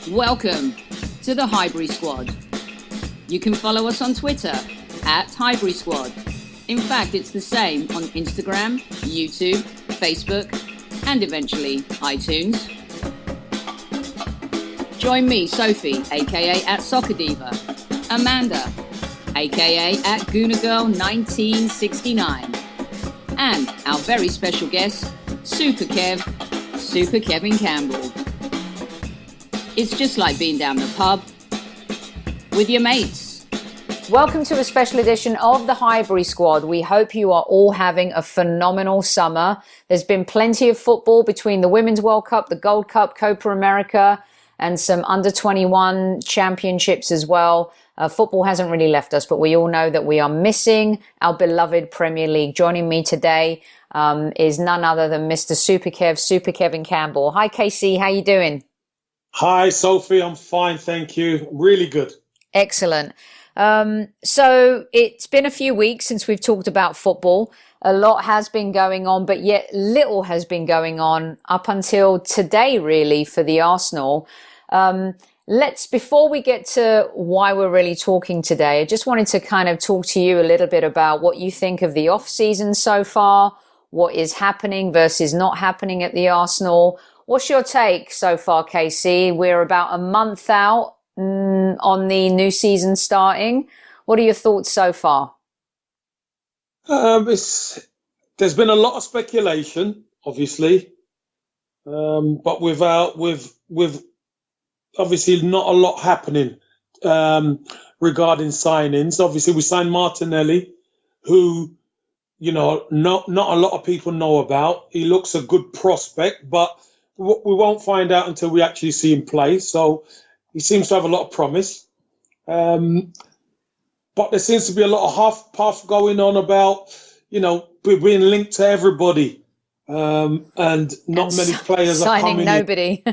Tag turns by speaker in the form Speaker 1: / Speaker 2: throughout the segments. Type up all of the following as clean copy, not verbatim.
Speaker 1: Welcome to the Highbury Squad. You can follow us on Twitter at Highbury Squad. In fact, it's the same on Instagram, YouTube, Facebook, and eventually iTunes. Join me, Sophie, aka at Soccer Diva, Amanda, aka at Gooner Girl 1969, and our very special guest, Super Kev, Super Kevin Campbell. It's just like being down the pub with your mates.
Speaker 2: Welcome to a special edition of the Highbury Squad. We hope you are all having a phenomenal summer. There's been plenty of football between the Women's World Cup, the Gold Cup, Copa America, and some under-21 championships as well. Football hasn't really left us, but we all know that we are missing our beloved Premier League. Joining me today is none other than Mr. Super Kev, Super Kevin Campbell. Hi, KC. How you doing?
Speaker 3: Hi, Sophie. I'm fine, thank you. Really good.
Speaker 2: Excellent. So it's been a few weeks since we've talked about football. A lot has been going on, but yet little has been going on up until today, really, for the Arsenal. Before we get to why we're really talking today, I just wanted to kind of talk to you a little bit about what you think of the off-season so far, what is happening versus not happening at the Arsenal. What's your take so far, Casey? We're about a month out on the new season starting. What are your thoughts so far?
Speaker 3: There's been a lot of speculation, obviously, but with obviously not a lot happening regarding signings. Obviously, we signed Martinelli, who not a lot of people know about. He looks a good prospect, but we won't find out until we actually see him play. So he seems to have a lot of promise. But there seems to be a lot of half-puff going on about, being linked to everybody. And many players are coming
Speaker 2: signing nobody.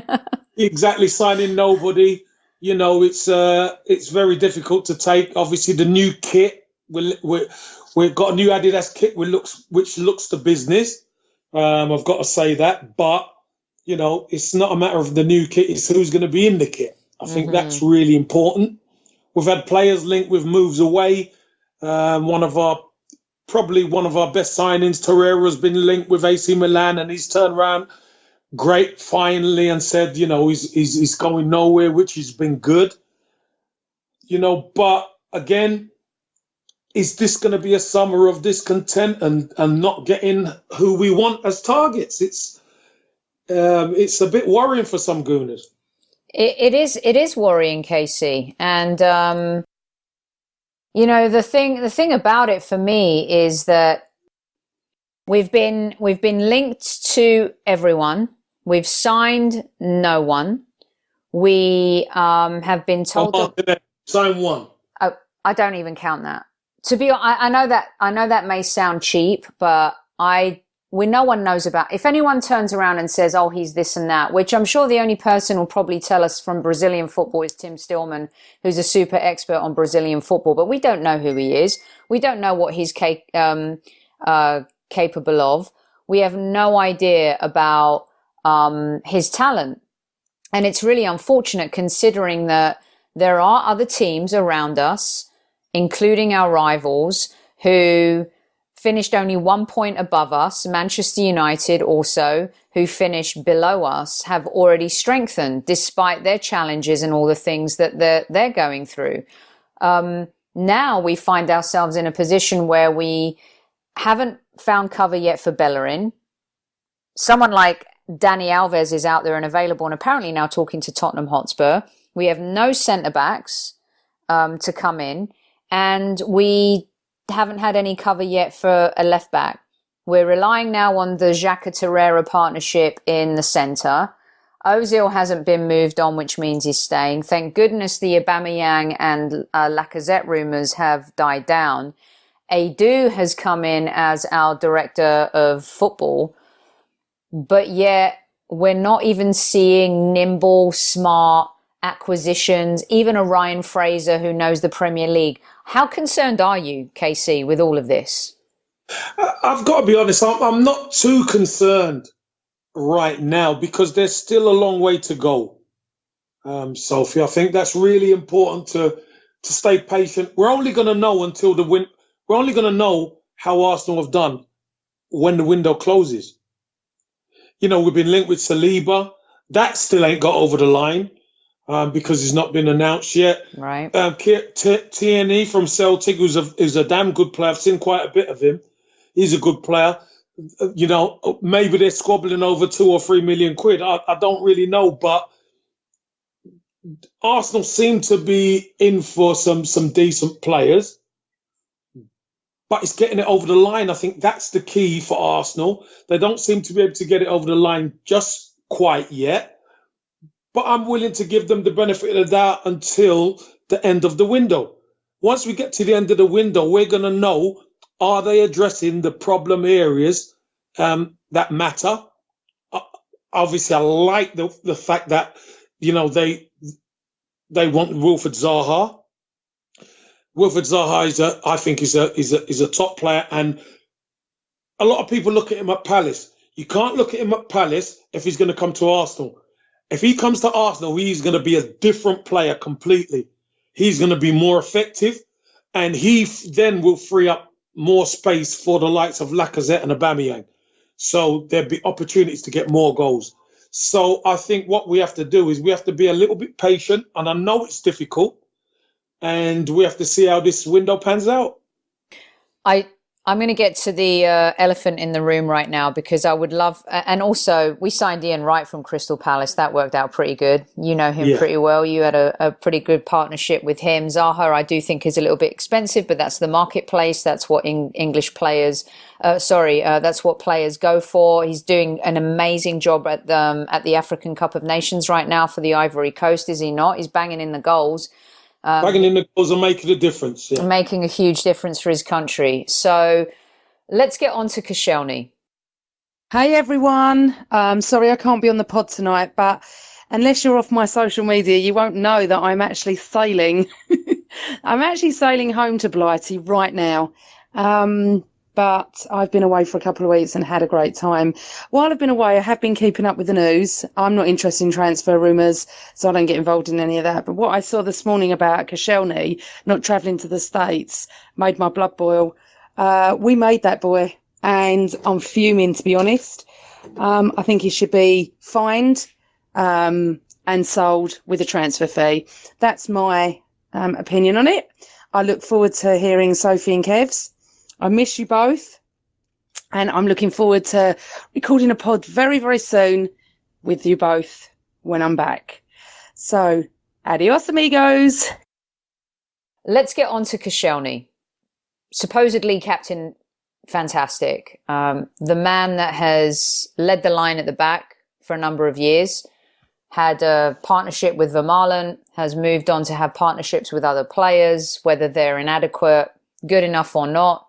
Speaker 3: Exactly, signing nobody. It's very difficult to take. Obviously, the new kit, we've got a new Adidas kit which looks the business. I've got to say that. But it's not a matter of the new kit, it's who's going to be in the kit. I think that's really important. We've had players linked with moves away. One of our best signings, Torreira, has been linked with AC Milan, and he's turned around great finally and said, he's going nowhere, which has been good. But again, is this going to be a summer of discontent and not getting who we want as targets? It's a bit worrying for some Gooners.
Speaker 2: It is worrying, Casey. And, the thing about it for me is that we've been linked to everyone. We've signed no one. We have been told
Speaker 3: that sign one.
Speaker 2: Oh, I don't even count that. To be honest, I know that may sound cheap, but no one knows about. If anyone turns around and says, "Oh, he's this and that," which I'm sure the only person will probably tell us from Brazilian football is Tim Stillman, who's a super expert on Brazilian football, but we don't know who he is. We don't know what he's capable of. We have no idea about his talent, and it's really unfortunate considering that there are other teams around us, including our rivals, who finished only 1 point above us. Manchester United also, who finished below us, have already strengthened despite their challenges and all the things that they're going through. Now we find ourselves in a position where we haven't found cover yet for Bellerin. Someone like Dani Alves is out there and available and apparently now talking to Tottenham Hotspur. We have no centre-backs to come in, and we haven't had any cover yet for a left back. We're relying now on the Xhaka Torreira partnership in the centre. Ozil hasn't been moved on, which means he's staying. Thank goodness the Aubameyang and Lacazette rumours have died down. Edu has come in as our director of football, but yet we're not even seeing nimble, smart acquisitions, even a Ryan Fraser who knows the Premier League. How concerned are you, KC, with all of this?
Speaker 3: I've got to be honest, I'm not too concerned right now because there's still a long way to go. Sophie. I think that's really important to stay patient. We're only going to know until the win. We're only going to know how Arsenal have done when the window closes. You know, we've been linked with Saliba. That still ain't got over the line because he's not been announced yet.
Speaker 2: Right.
Speaker 3: Tierney from Celtic, who's a damn good player. I've seen quite a bit of him. He's a good player. You know, maybe they're squabbling over 2 or 3 million quid. I don't really know, but Arsenal seem to be in for some decent players. But it's getting it over the line. I think that's the key for Arsenal. They don't seem to be able to get it over the line just quite yet. But I'm willing to give them the benefit of the doubt until the end of the window. Once we get to the end of the window, we're going to know, are they addressing the problem areas that matter? Obviously, I like the fact that, you know, they want Wilfried Zaha. Wilfried Zaha I think is a top player, and a lot of people look at him at Palace. You can't look at him at Palace if he's going to come to Arsenal. If he comes to Arsenal, he's going to be a different player completely. He's going to be more effective, and he then will free up more space for the likes of Lacazette and Aubameyang. So there'll be opportunities to get more goals. So I think what we have to do is we have to be a little bit patient, and I know it's difficult, and we have to see how this window pans out.
Speaker 2: I'm going to get to the elephant in the room right now, because I would love, and also we signed Ian Wright from Crystal Palace. That worked out pretty good. You know him pretty well. You had a pretty good partnership with him. Zaha, I do think, is a little bit expensive, but that's the marketplace. That's what English players, that's what players go for. He's doing an amazing job at the African Cup of Nations right now for the Ivory Coast, is he not? He's banging in the goals.
Speaker 3: Bagging in the goals and making a difference. Yeah.
Speaker 2: Making a huge difference for his country. So let's get on to Koscielny.
Speaker 4: Hey everyone. Sorry I can't be on the pod tonight, but unless you're off my social media, you won't know that I'm actually sailing. I'm actually sailing home to Blighty right now. But I've been away for a couple of weeks and had a great time. While I've been away, I have been keeping up with the news. I'm not interested in transfer rumours, so I don't get involved in any of that. But what I saw this morning about Koscielny not travelling to the States made my blood boil. We made that boy, and I'm fuming, to be honest. I think he should be fined and sold with a transfer fee. That's my opinion on it. I look forward to hearing Sophie and Kev's. I miss you both, and I'm looking forward to recording a pod very, very soon with you both when I'm back. So, adios, amigos.
Speaker 2: Let's get on to Koscielny. Supposedly captain, fantastic. The man that has led the line at the back for a number of years, had a partnership with Vermaelen, has moved on to have partnerships with other players, whether they're inadequate, good enough or not.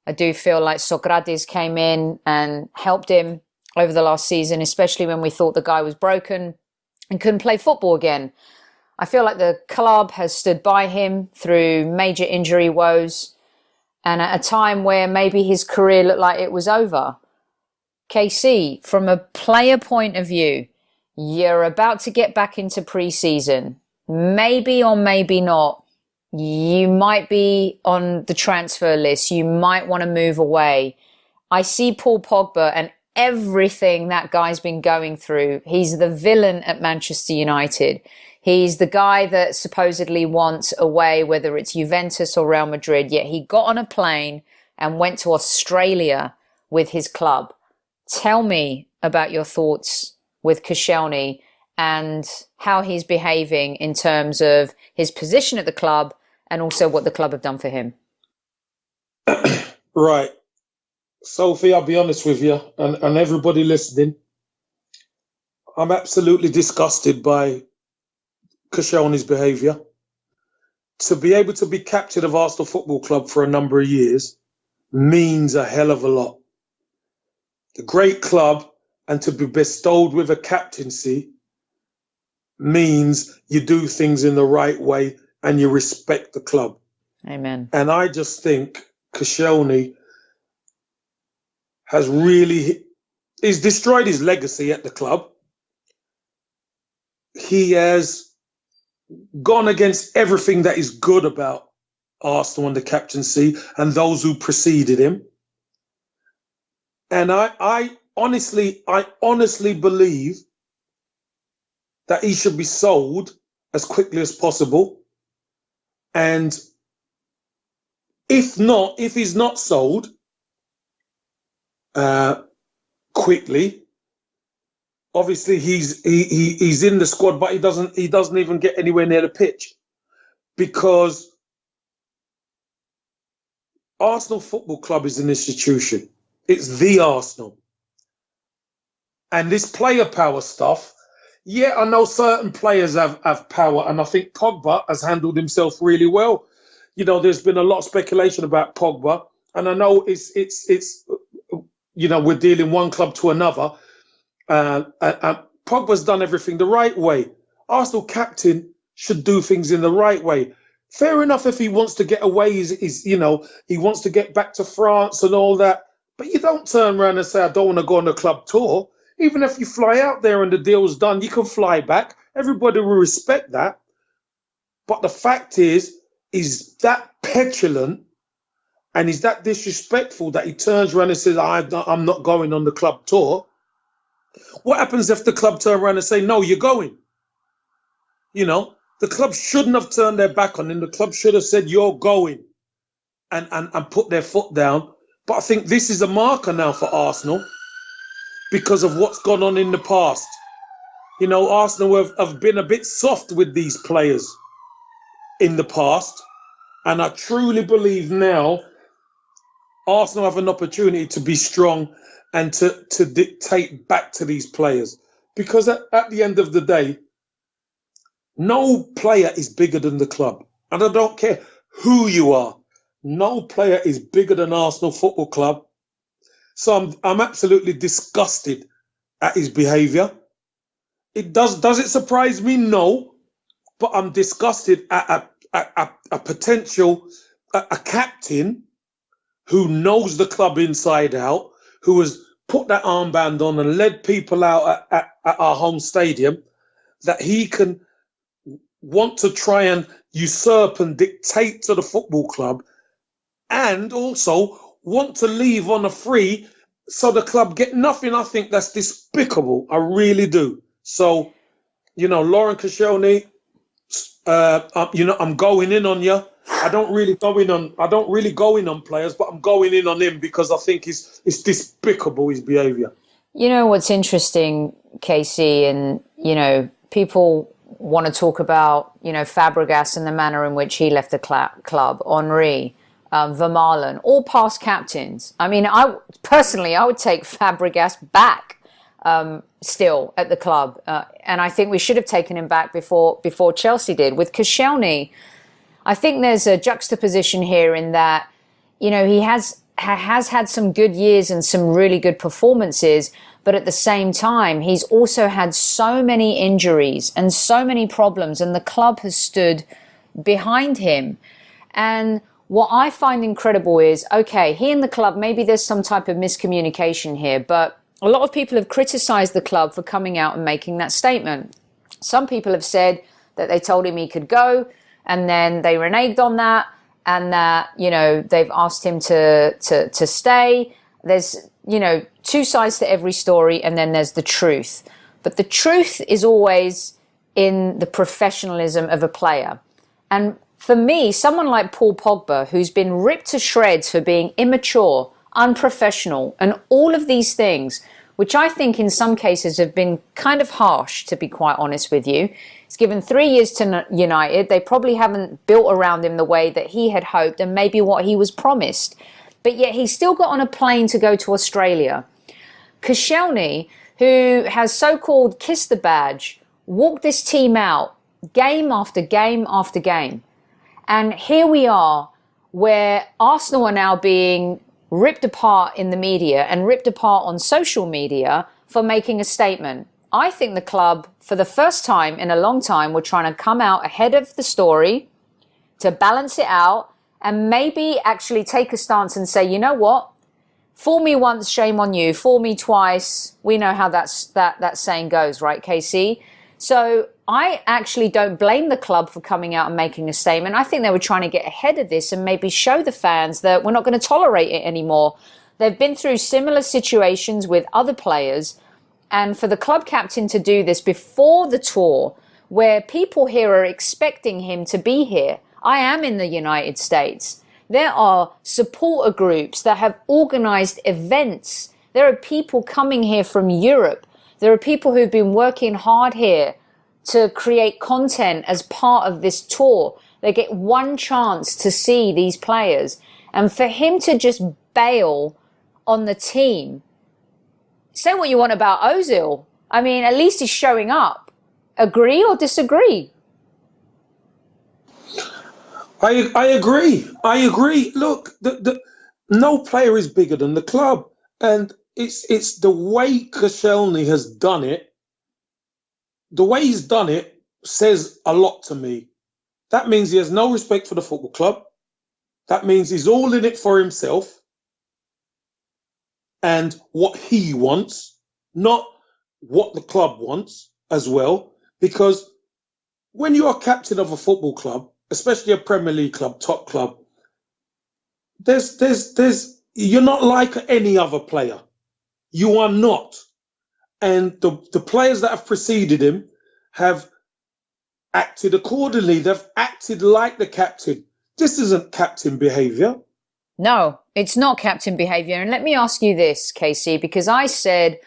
Speaker 2: I do feel like Socrates came in and helped him over the last season, especially when we thought the guy was broken and couldn't play football again. I feel like the club has stood by him through major injury woes, and at a time where maybe his career looked like it was over. KC, from a player point of view, you're about to get back into pre-season. Maybe or maybe not. You might be on the transfer list. You might want to move away. I see Paul Pogba and everything that guy's been going through. He's the villain at Manchester United. He's the guy that supposedly wants away, whether it's Juventus or Real Madrid. Yet he got on a plane and went to Australia with his club. Tell me about your thoughts with Koscielny and how he's behaving in terms of his position at the club and also what the club have done for him.
Speaker 3: Right. Sophie, I'll be honest with you and everybody listening. I'm absolutely disgusted by Koscielny's behaviour. To be able to be captain of Arsenal Football Club for a number of years means a hell of a lot. The great club, and to be bestowed with a captaincy means you do things in the right way and you respect the club.
Speaker 2: Amen.
Speaker 3: And I just think Koscielny he's destroyed his legacy at the club. He has gone against everything that is good about Arsenal and the captaincy and those who preceded him. And I honestly believe that he should be sold as quickly as possible. And if he's not sold quickly, obviously he's in the squad, but he doesn't even get anywhere near the pitch, because Arsenal Football Club is an institution. It's the Arsenal. And this player power stuff, yeah, I know certain players have power, and I think Pogba has handled himself really well. You know, there's been a lot of speculation about Pogba, and I know it's you know, we're dealing one club to another. Pogba's done everything the right way. Arsenal captain should do things in the right way. Fair enough if he wants to get away, you know, he wants to get back to France and all that. But you don't turn around and say, I don't want to go on the club tour. Even if you fly out there and the deal's done, you can fly back. Everybody will respect that. But the fact is that petulant and he's that disrespectful that he turns around and says, I'm not going on the club tour. What happens if the club turn around and say, no, you're going? You know, the club shouldn't have turned their back on him. The club should have said, you're going, and put their foot down. But I think this is a marker now for Arsenal because of what's gone on in the past. You know, Arsenal have been a bit soft with these players in the past. And I truly believe now Arsenal have an opportunity to be strong and to dictate back to these players. Because at the end of the day, no player is bigger than the club. And I don't care who you are. No player is bigger than Arsenal Football Club. So I'm absolutely disgusted at his behaviour. Does it surprise me? No. But I'm disgusted at a potential captain who knows the club inside out, who has put that armband on and led people out at our home stadium, that he can want to try and usurp and dictate to the football club, and also want to leave on a free so the club get nothing. I think that's despicable. I really do. So, you know, Lauren Koscielny, you know, I'm going in on you. I don't really go in on players, but I'm going in on him because I think it's despicable, his behaviour.
Speaker 2: You know what's interesting, Casey, and you know, people want to talk about, you know, Fabregas and the manner in which he left the club, Henry, Vermaelen, all past captains. I mean, I would take Fabregas back still at the club, and I think we should have taken him back before Chelsea did. With Koscielny, I think there's a juxtaposition here in that, you know, he has had some good years and some really good performances, but at the same time, he's also had so many injuries and so many problems, and the club has stood behind him. And what I find incredible is, okay, he and the club, maybe there's some type of miscommunication here, but a lot of people have criticized the club for coming out and making that statement. Some people have said that they told him he could go, and then they reneged on that, and that, you know, they've asked him to stay. There's, you know, two sides to every story, and then there's the truth. But the truth is always in the professionalism of a player. And for me, someone like Paul Pogba, who's been ripped to shreds for being immature, unprofessional, and all of these things, which I think in some cases have been kind of harsh, to be quite honest with you. He's given 3 years to United. They probably haven't built around him the way that he had hoped and maybe what he was promised. But yet he still got on a plane to go to Australia. Koscielny, who has so-called kissed the badge, walked this team out game after game after game. And here we are, where Arsenal are now being ripped apart in the media and ripped apart on social media for making a statement. I think the club, for the first time in a long time, were trying to come out ahead of the story to balance it out and maybe actually take a stance and say, you know what? Fool me once, shame on you. Fool me twice. We know how that saying goes, right, KC? So I actually don't blame the club for coming out and making a statement. I think they were trying to get ahead of this and maybe show the fans that we're not going to tolerate it anymore. They've been through similar situations with other players. And for the club captain to do this before the tour, where people here are expecting him to be here. I am in the United States. There are supporter groups that have organized events. There are people coming here from Europe. There are people who've been working hard here to create content as part of this tour. They get one chance to see these players. And for him to just bail on the team, say what you want about Ozil. I mean, at least he's showing up. Agree or disagree?
Speaker 3: I agree. I agree. Look, no player is bigger than the club. And it's the way Koscielny has done it. The way he's done it says a lot to me. That means he has no respect for the football club. That means he's all in it for himself and what he wants, not what the club wants as well. Because when you are captain of a football club, especially a Premier League club, top club, you're not like any other player. You are not. And the players that have preceded him have acted accordingly. They've acted like the captain. This isn't captain behaviour.
Speaker 2: No, it's not captain behaviour. And let me ask you this, Casey, because I said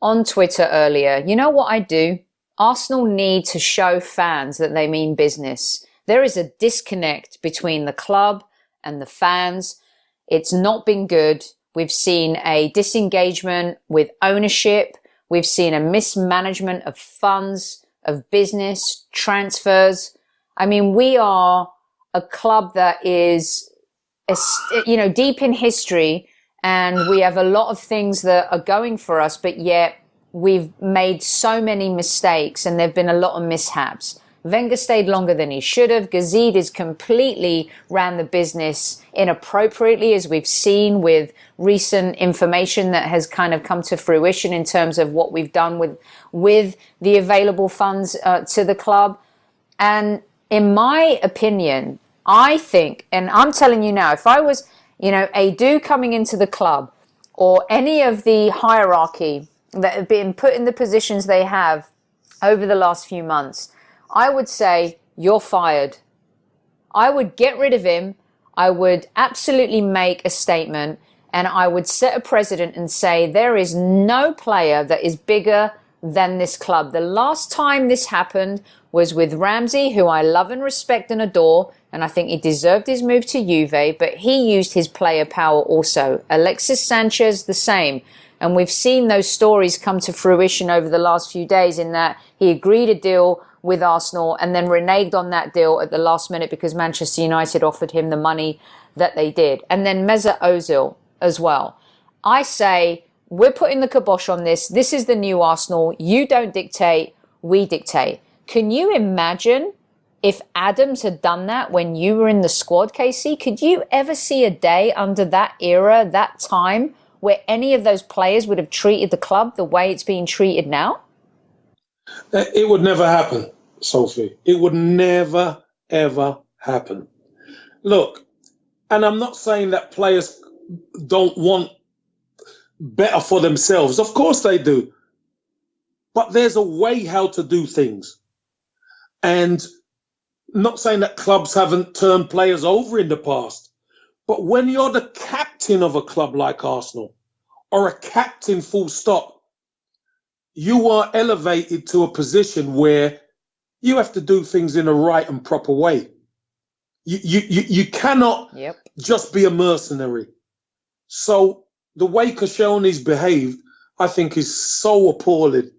Speaker 2: on Twitter earlier, you know what I do? Arsenal need to show fans that they mean business. There is a disconnect between the club and the fans. It's not been good. We've seen a disengagement with ownership. We've seen a mismanagement of funds, of business, transfers. I mean, we are a club that is, deep in history, and we have a lot of things that are going for us, but yet we've made so many mistakes and there've been a lot of mishaps. Wenger stayed longer than he should have. Gazidis completely ran the business inappropriately, as we've seen with recent information that has kind of come to fruition in terms of what we've done with the available funds to the club. And in my opinion, I think, and I'm telling you now, if I was, Adu coming into the club or any of the hierarchy that have been put in the positions they have over the last few months, I would say, you're fired. I would get rid of him. I would absolutely make a statement, and I would set a precedent and say there is no player that is bigger than this club. The last time this happened was with Ramsey, who I love and respect and adore, and I think he deserved his move to Juve, but he used his player power also. Alexis Sanchez, the same. And we've seen those stories come to fruition over the last few days in that he agreed a deal with Arsenal and then reneged on that deal at the last minute because Manchester United offered him the money that they did. And then Mesut Ozil as well. I say, we're putting the kibosh on this. This is the new Arsenal. You don't dictate, we dictate. Can you imagine if Adams had done that when you were in the squad, Casey? Could you ever see a day under that era, that time, where any of those players would have treated the club the way it's being treated now?
Speaker 3: It would never happen, Sophie. It would never, ever happen. Look, and I'm not saying that players don't want better for themselves. Of course they do. But there's a way how to do things. And not saying that clubs haven't turned players over in the past. But when you're the captain of a club like Arsenal, or a captain full stop, you are elevated to a position where you have to do things in a right and proper way. You cannot just be a mercenary. So the way Koscielny's behaved, I think, is so appalling.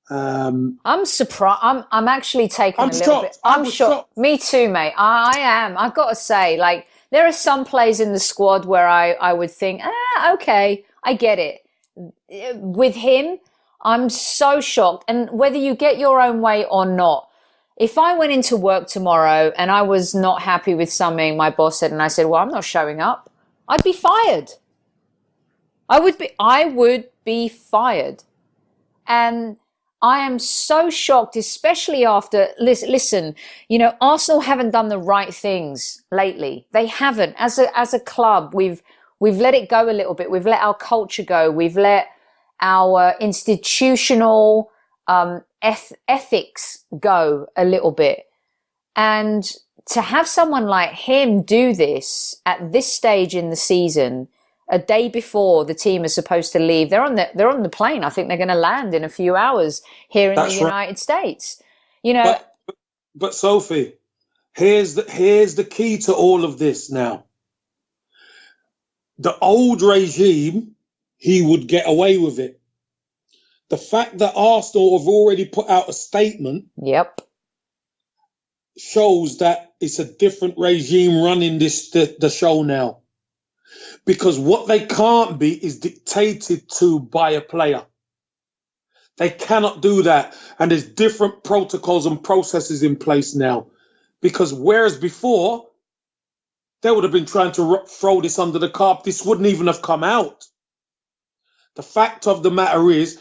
Speaker 2: I'm surprised. I'm actually taken
Speaker 3: I'm
Speaker 2: a little
Speaker 3: shocked.
Speaker 2: bit. I'm shocked. Me too, mate. I am. I've got to say, like, there are some plays in the squad where I would think, okay, I get it. With him, I'm so shocked. And whether you get your own way or not, if I went into work tomorrow and I was not happy with something my boss said, and I said, well, I'm not showing up, I'd be fired. I would be fired. And I am so shocked, especially after, listen, you know, Arsenal haven't done the right things lately. They haven't. As a club, we've let it go a little bit. We've let our culture go. We've let our institutional ethics go a little bit. And to have someone like him do this at this stage in the season, a day before the team is supposed to leave, they're on the plane. I think they're going to land in a few hours here in the United States. You know,
Speaker 3: but Sophie, here's the key to all of this. Now, the old regime, he would get away with it. The fact that Arsenal have already put out a statement, shows that it's a different regime running the show now. Because what they can't be is dictated to by a player. They cannot do that. And there's different protocols and processes in place now. Because whereas before, they would have been trying to throw this under the carpet. This wouldn't even have come out. The fact of the matter is,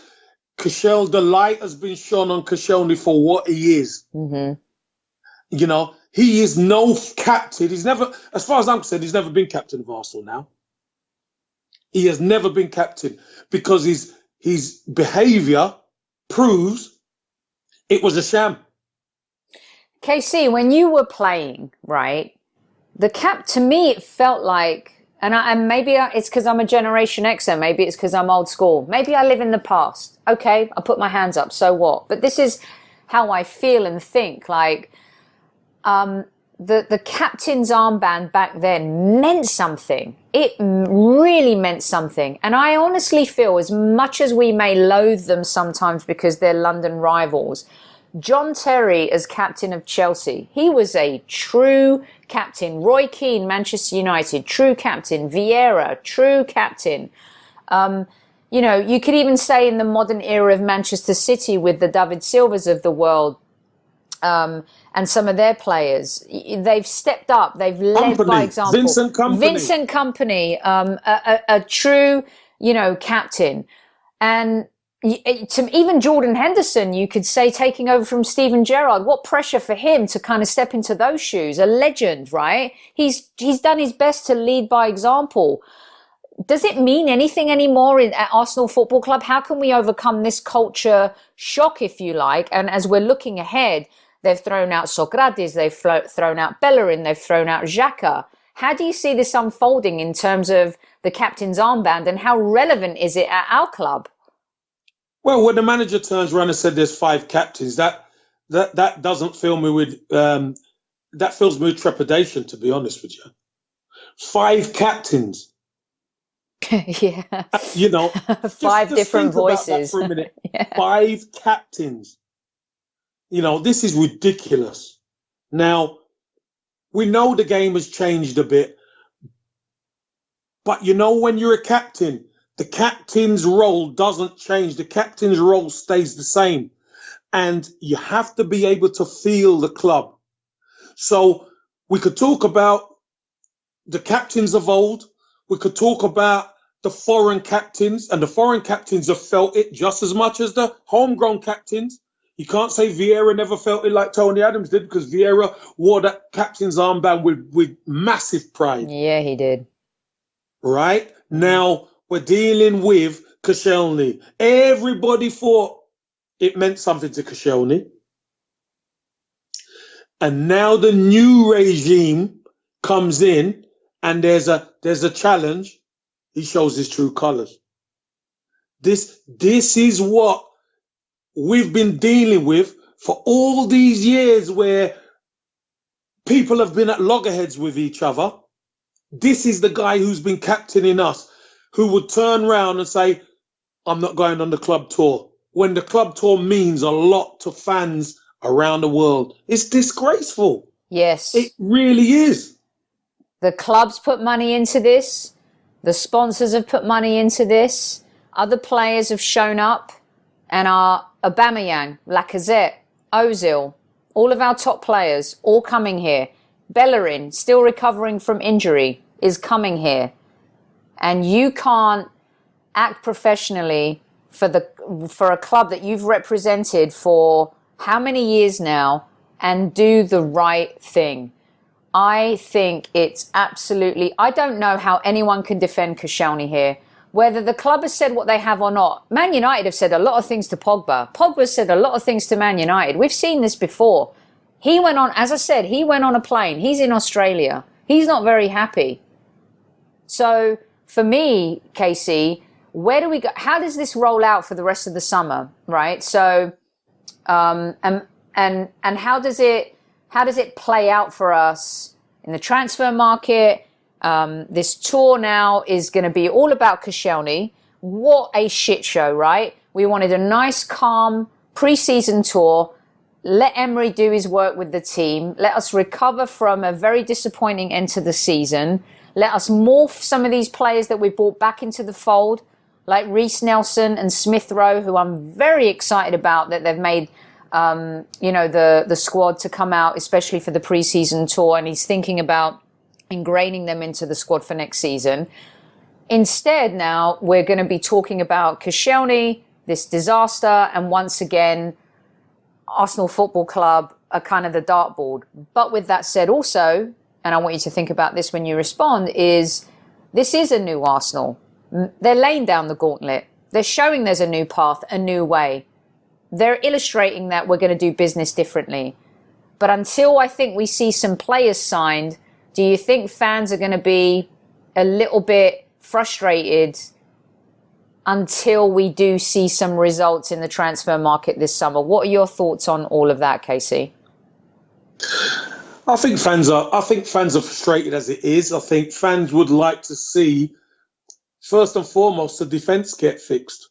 Speaker 3: Koscielny, the light has been shone on Koscielny for what he is. Mm-hmm. You know, he is no captain. He's never, as far as I'm concerned, he's never been captain of Arsenal now. He has never been captain because his behaviour proves it was a sham.
Speaker 2: KC, when you were playing, right, to me, it felt like, and maybe it's because I'm a Generation Xer, maybe it's because I'm old school, maybe I live in the past. Okay, I put my hands up, so what? But this is how I feel and think, like, the captain's armband back then meant something. It really meant something. And I honestly feel, as much as we may loathe them sometimes because they're London rivals, John Terry as captain of Chelsea, he was a true captain. Roy Keane, Manchester United, true captain. Vieira, true captain. You know, you could even say in the modern era of Manchester City with the David Silvas of the world, and some of their players, they've stepped up. They've led by example.
Speaker 3: Vincent Kompany,
Speaker 2: a true, you know, captain. And to even Jordan Henderson, you could say, taking over from Steven Gerrard, what pressure for him to kind of step into those shoes. A legend, right? He's done his best to lead by example. Does it mean anything anymore at Arsenal Football Club? How can we overcome this culture shock, if you like? And as we're looking ahead, they've thrown out Socrates, they've thrown out Bellerin, they've thrown out Xhaka. How do you see this unfolding in terms of the captain's armband, and how relevant is it at our club?
Speaker 3: Well, when the manager turns around and said there's 5 captains, that doesn't fill me with that fills me with trepidation, to be honest with you. 5 captains.
Speaker 2: Yeah.
Speaker 3: You know,
Speaker 2: 5 different voices.
Speaker 3: For a minute.
Speaker 2: Yeah.
Speaker 3: 5 captains. You know, this is ridiculous. Now, we know the game has changed a bit, but you know, when you're a captain, the captain's role doesn't change. The captain's role stays the same. And you have to be able to feel the club. So we could talk about the captains of old. We could talk about the foreign captains, and the foreign captains have felt it just as much as the homegrown captains. You can't say Vieira never felt it like Tony Adams did, because Vieira wore that captain's armband with massive pride.
Speaker 2: Yeah, he did.
Speaker 3: Right? Now, we're dealing with Koscielny. Everybody thought it meant something to Koscielny. And now the new regime comes in, and there's a challenge. He shows his true colours. This is what we've been dealing with for all these years, where people have been at loggerheads with each other. This is the guy who's been captaining us, who would turn around and say, I'm not going on the club tour, when the club tour means a lot to fans around the world. It's disgraceful.
Speaker 2: Yes.
Speaker 3: It really is.
Speaker 2: The clubs put money into this. The sponsors have put money into this. Other players have shown up, and our Aubameyang, Lacazette, Ozil, all of our top players, all coming here. Bellerin, still recovering from injury, is coming here. And you can't act professionally for a club that you've represented for how many years now and do the right thing. I think it's absolutely, I don't know how anyone can defend Koscielny here. Whether the club has said what they have or not. Man United have said a lot of things to Pogba. Pogba said a lot of things to Man United. We've seen this before. He went on, as I said, he went on a plane. He's in Australia. He's not very happy. So for me, Casey, where do we go? How does this roll out for the rest of the summer, right? So, and how does it play out for us in the transfer market? This tour now is going to be all about Koscielny. What a shit show, right? We wanted a nice, calm pre-season tour. Let Emery do his work with the team. Let us recover from a very disappointing end to the season. Let us morph some of these players that we brought back into the fold, like Reece Nelson and Smith Rowe, who I'm very excited about that they've made, the squad to come out, especially for the pre-season tour. And he's thinking about ingraining them into the squad for next season. Instead, now we're going to be talking about Koscielny, this disaster, and once again, Arsenal Football Club are kind of the dartboard. But with that said also, and I want you to think about this when you respond, is this is a new Arsenal. They're laying down the gauntlet. They're showing there's a new path, a new way. They're illustrating that we're going to do business differently. But until I think we see some players signed, do you think fans are going to be a little bit frustrated until we do see some results in the transfer market this summer? What are your thoughts on all of that, Casey?
Speaker 3: I think fans are frustrated as it is. I think fans would like to see, first and foremost, the defence get fixed,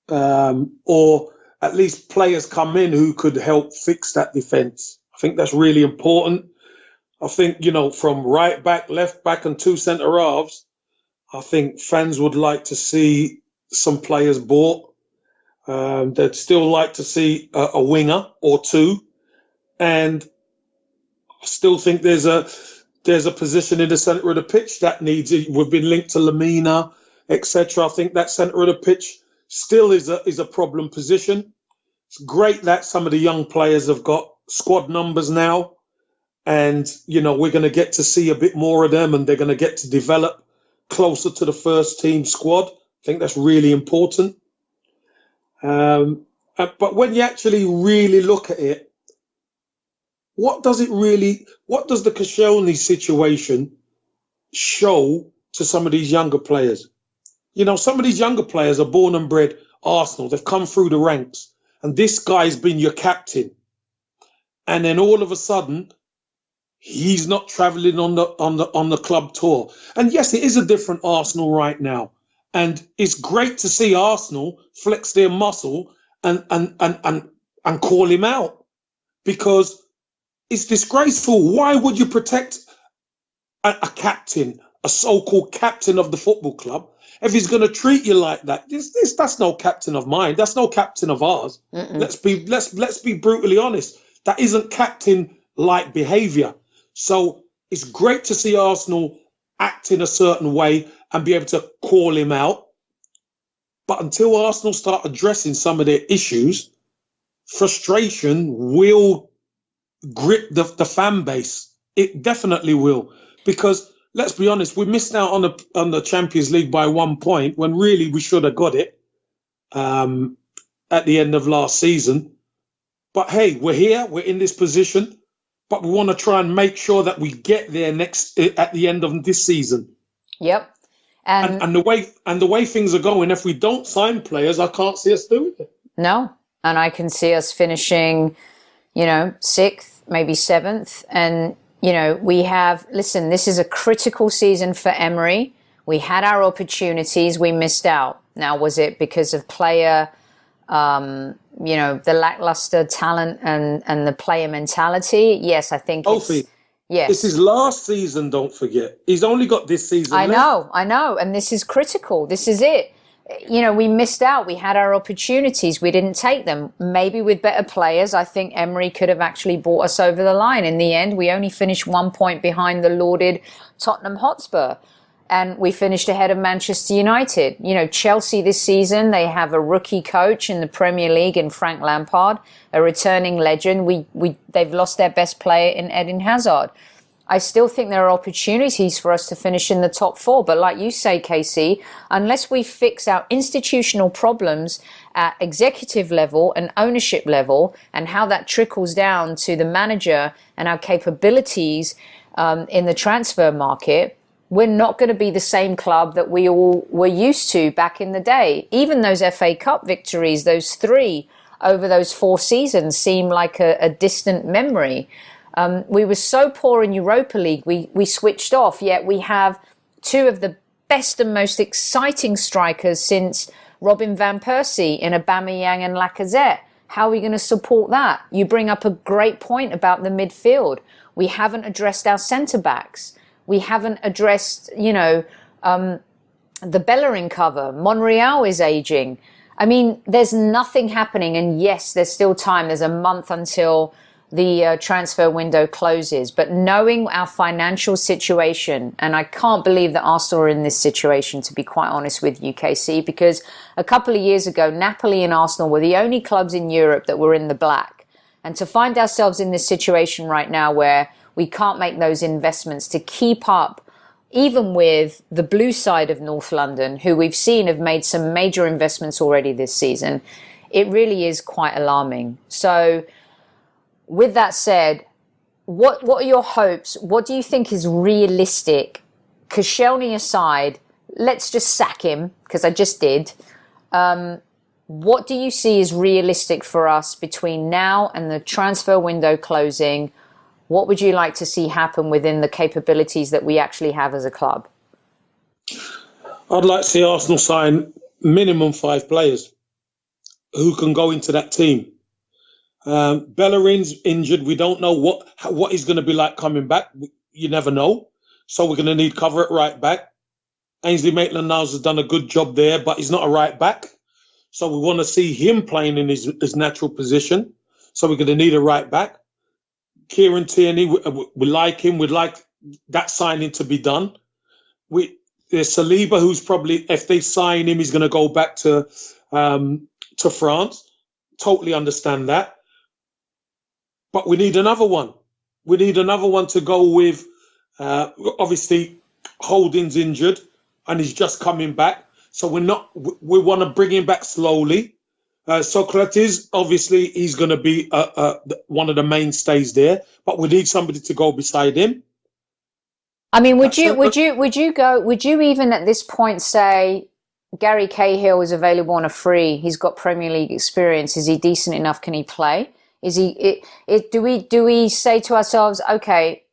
Speaker 3: or at least players come in who could help fix that defence. I think that's really important. I think, from right back, left back, and two centre halves, I think fans would like to see some players bought. They'd still like to see a winger or two, and I still think there's a position in the centre of the pitch that needs it. We've been linked to Lamina, etc. I think that centre of the pitch still is a problem position. It's great that some of the young players have got squad numbers now, and we're going to get to see a bit more of them, and they're going to get to develop closer to the first team squad. I think that's really important. But when you actually really look at it, what does the Koscielny situation show to some of these younger players? Some of these younger players are born and bred Arsenal. They've come through the ranks, and this guy's been your captain. And then all of a sudden, he's not travelling on the club tour. And yes, it is a different Arsenal right now. And it's great to see Arsenal flex their muscle and call him out, because it's disgraceful. Why would you protect a captain, a so-called captain of the football club, if he's going to treat you like that? That's no captain of mine. That's no captain of ours. Let's be brutally honest. That isn't captain-like behaviour. So it's great to see Arsenal act in a certain way and be able to call him out. But until Arsenal start addressing some of their issues, frustration will grip the fan base. It definitely will. Because let's be honest, we missed out on the Champions League by 1 point when really we should have got it at the end of last season. But hey, we're here, we're in this position, but we want to try and make sure that we get there at the end of this season. Yep. And the way things are going, if we don't sign players, I can't see us doing it.
Speaker 2: No. And I can see us finishing, 6th, maybe 7th. And, this is a critical season for Emery. We had our opportunities, we missed out. Now, was it because of player, the lackluster talent and the player mentality? Yes, I think
Speaker 3: Sophie, yes. It's his last season, don't forget. He's only got this season left.
Speaker 2: I know. And this is critical. This is it. We missed out. We had our opportunities. We didn't take them. Maybe with better players, I think Emery could have actually brought us over the line. In the end, we only finished 1 point behind the lauded Tottenham Hotspur. and we finished ahead of Manchester United. You know, Chelsea this season, they have a rookie coach in the Premier League in Frank Lampard, a returning legend. They've lost their best player in Eden Hazard. I still think there are opportunities for us to finish in the top 4. But like you say, Casey, unless we fix our institutional problems at executive level and ownership level, and how that trickles down to the manager and our capabilities in the transfer market, we're not going to be the same club that we all were used to back in the day. Even those FA Cup victories, those 3 over those 4 seasons, seem like a distant memory. We were so poor in Europa League, we switched off, yet we have 2 of the best and most exciting strikers since Robin van Persie in Aubameyang and Lacazette. How are we going to support that? You bring up a great point about the midfield. We haven't addressed our centre-backs. We haven't addressed, the Bellerin cover. Monreal is ageing. I mean, there's nothing happening. And yes, there's still time. There's a month until the transfer window closes. But knowing our financial situation, and I can't believe that Arsenal are in this situation, to be quite honest with you, KC, because a couple of years ago, Napoli and Arsenal were the only clubs in Europe that were in the black. And to find ourselves in this situation right now where we can't make those investments to keep up, even with the blue side of North London, who we've seen have made some major investments already this season, it really is quite alarming. So with that said, what are your hopes? What do you think is realistic? Koscielny aside, let's just sack him, because I just did. What do you see is realistic for us between now and the transfer window closing? What would you like to see happen within the capabilities that we actually have as a club?
Speaker 3: I'd like to see Arsenal sign minimum 5 players who can go into that team. Bellerin's injured. We don't know what he's going to be like coming back. You never know. So we're going to need cover at right back. Ainsley Maitland-Niles has done a good job there, but he's not a right back. So we want to see him playing in his natural position. So we're going to need a right back. Kieran Tierney, we like him. We'd like that signing to be done. There's Saliba, who's probably, if they sign him, he's going to go back to France. Totally understand that. But we need another one. We need another one to go with. Obviously, Holding's injured and he's just coming back. So we want to bring him back slowly. Socrates, obviously, he's going to be one of the mainstays there, but we need somebody to go beside him.
Speaker 2: I mean, would you even at this point say Gary Cahill is available on a free? He's got Premier League experience. Is he decent enough? Can he play? Do we say to ourselves, okay,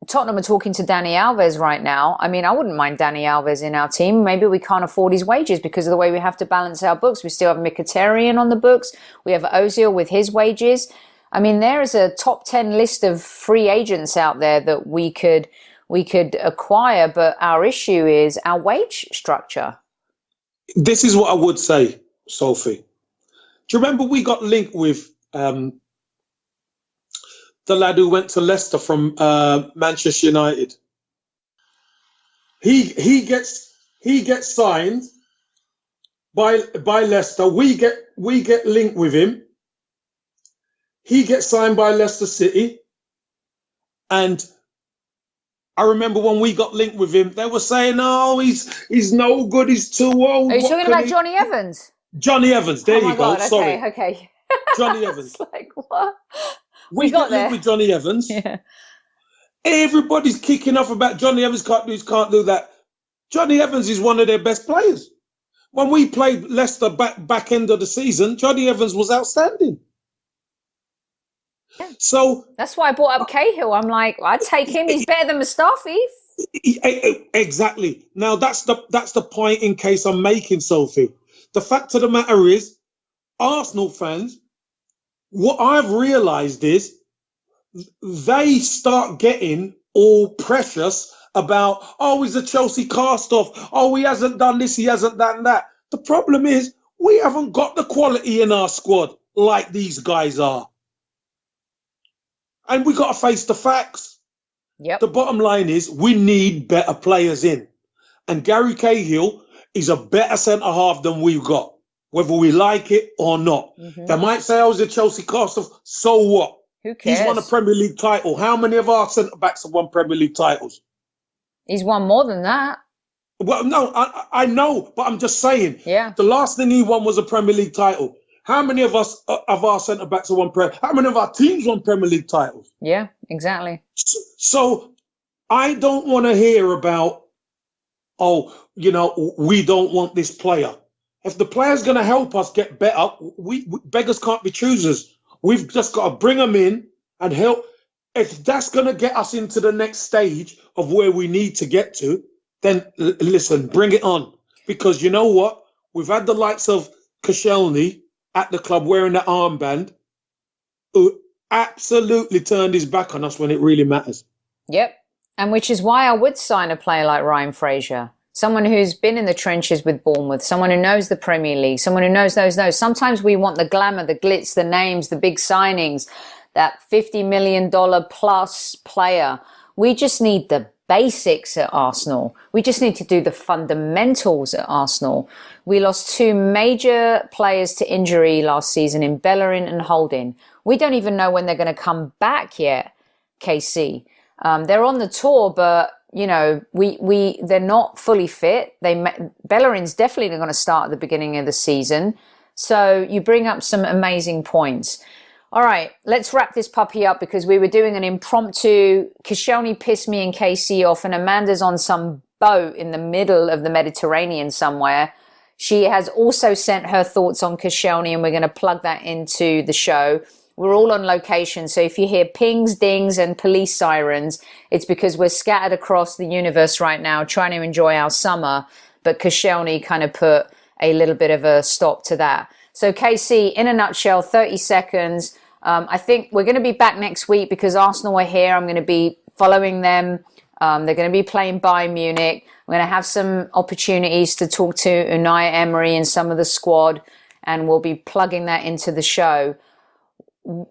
Speaker 2: Tottenham are talking to Dani Alves right now. I mean, I wouldn't mind Dani Alves in our team. Maybe we can't afford his wages because of the way we have to balance our books. We still have Mkhitaryan on the books. We have Ozil with his wages. I mean, there is a top 10 list of free agents out there that we could acquire, but our issue is our wage structure.
Speaker 3: This is what I would say, Sophie. Do you remember we got linked with the lad who went to Leicester from Manchester United? He gets signed by Leicester. We get linked with him. He gets signed by Leicester City, and I remember when we got linked with him, they were saying, "Oh, he's no good. He's too old."
Speaker 2: Are you talking about Johnny Evans?
Speaker 3: Johnny Evans. There you go.
Speaker 2: God,
Speaker 3: Sorry.
Speaker 2: Okay.
Speaker 3: Johnny Evans.
Speaker 2: Like what?
Speaker 3: We
Speaker 2: got
Speaker 3: got linked with Johnny Evans.
Speaker 2: Yeah.
Speaker 3: Everybody's kicking off about Johnny Evans can't do that. Johnny Evans is one of their best players. When we played Leicester back end of the season, Johnny Evans was outstanding.
Speaker 2: Yeah.
Speaker 3: So
Speaker 2: that's why I brought up Cahill. I'm like, I'd take him. He's better than Mustafi.
Speaker 3: Exactly. Now that's the point in case I'm making, Sophie. The fact of the matter is, Arsenal fans, what I've realised is they start getting all precious about, oh, he's a Chelsea cast-off. Oh, he hasn't done this, he hasn't done that. The problem is we haven't got the quality in our squad like these guys are. And we got to face the facts.
Speaker 2: Yep.
Speaker 3: The bottom line is we need better players in. And Gary Cahill is a better centre-half than we've got, whether we like it or not. They might say, oh, he's a Chelsea cast-off. So what?
Speaker 2: Who cares?
Speaker 3: He's won a Premier League title. How many of our centre-backs have won Premier League titles?
Speaker 2: He's won more than that.
Speaker 3: Well, no, I know, but I'm just saying.
Speaker 2: Yeah.
Speaker 3: The last thing he won was a Premier League title. How many of us, of our centre-backs have won how many of our teams won Premier League titles?
Speaker 2: Yeah, exactly.
Speaker 3: So I don't want to hear about, oh, you know, we don't want this player. If the player's going to help us get better, we beggars can't be choosers. We've just got to bring them in and help. If that's going to get us into the next stage of where we need to get to, then listen, bring it on. Because you know what? We've had the likes of Koscielny at the club wearing that armband who absolutely turned his back on us when it really matters.
Speaker 2: Yep. And which is why I would sign a player like Ryan Fraser. Someone who's been in the trenches with Bournemouth, someone who knows the Premier League, someone who knows. Sometimes we want the glamour, the glitz, the names, the big signings, that $50 million plus player. We just need the basics at Arsenal. We just need to do the fundamentals at Arsenal. We lost two major players to injury last season in Bellerin and Holding. We don't even know when they're going to come back yet, KC. They're on the tour, but you know, they're not fully fit. Bellerin's definitely going to start at the beginning of the season. So you bring up some amazing points. All right, let's wrap this puppy up because we were doing an impromptu. Koscielny pissed me and KC off, and Amanda's on some boat in the middle of the Mediterranean somewhere. She has also sent her thoughts on Koscielny, and we're going to plug that into the show. We're all on location, so if you hear pings, dings, and police sirens, it's because we're scattered across the universe right now trying to enjoy our summer, but Koscielny kind of put a little bit of a stop to that. So KC, in a nutshell, 30 seconds. I think we're going to be back next week because Arsenal are here. I'm going to be following them. They're going to be playing Bayern Munich. We're going to have some opportunities to talk to Unai Emery and some of the squad, and we'll be plugging that into the show.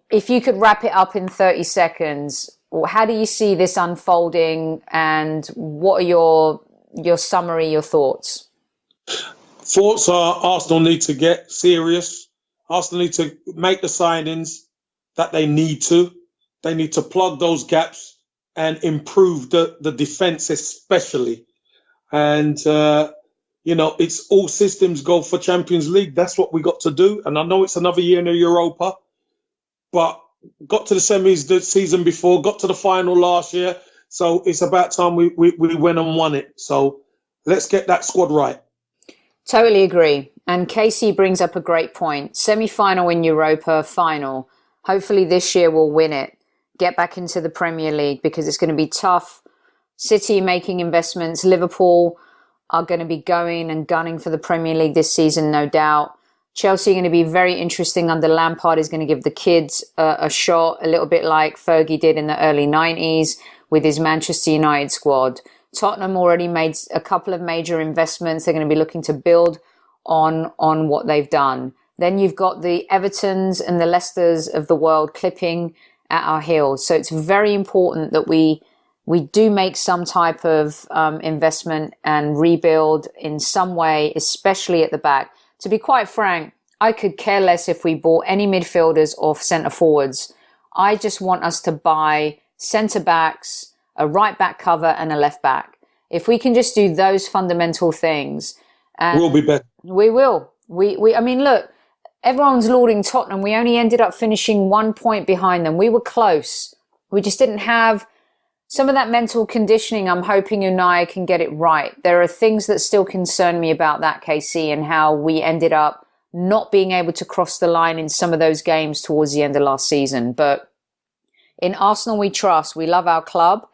Speaker 2: If you could wrap it up in 30 seconds, how do you see this unfolding, and what are your summary, your thoughts?
Speaker 3: Thoughts are Arsenal need to get serious. Arsenal need to make the signings that they need to. They need to plug those gaps and improve the defence especially. And, you know, it's all systems go for Champions League. That's what we got to do. And I know it's another year in Europa, but got to the semis the season before, got to the final last year. So it's about time we went and won it. So let's get that squad right.
Speaker 2: Totally agree. And Casey brings up a great point. Semi-final in Europa, final. Hopefully this year we'll win it. Get back into the Premier League because it's going to be tough. City making investments. Liverpool are going to be going and gunning for the Premier League this season, no doubt. Chelsea are going to be very interesting under Lampard. Is going to give the kids a shot, a little bit like Fergie did in the early 90s with his Manchester United squad. Tottenham already made a couple of major investments. They're going to be looking to build on what they've done. Then you've got the Evertons and the Leicesters of the world clipping at our heels. So it's very important that we do make some type of investment and rebuild in some way, especially at the back. To be quite frank, I could care less if we bought any midfielders or centre forwards. I just want us to buy centre backs, a right back cover and a left back. If we can just do those fundamental things,
Speaker 3: We'll be better.
Speaker 2: We will. I mean, look, everyone's lauding Tottenham. We only ended up finishing 1 point behind them. We were close. We just didn't have some of that mental conditioning. I'm hoping Unai can get it right. There are things that still concern me about that, KC, and how we ended up not being able to cross the line in some of those games towards the end of last season. But in Arsenal, we trust. We love our club.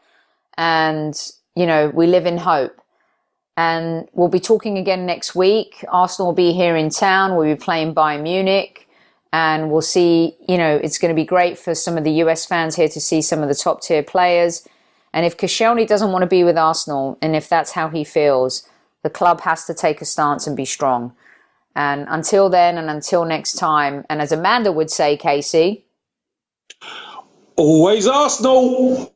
Speaker 2: And, you know, we live in hope. And we'll be talking again next week. Arsenal will be here in town. We'll be playing Bayern Munich. And we'll see, you know, it's going to be great for some of the US fans here to see some of the top tier players. And if Koscielny doesn't want to be with Arsenal, and if that's how he feels, the club has to take a stance and be strong. And until then, and until next time, and as Amanda would say, Casey,
Speaker 3: always Arsenal.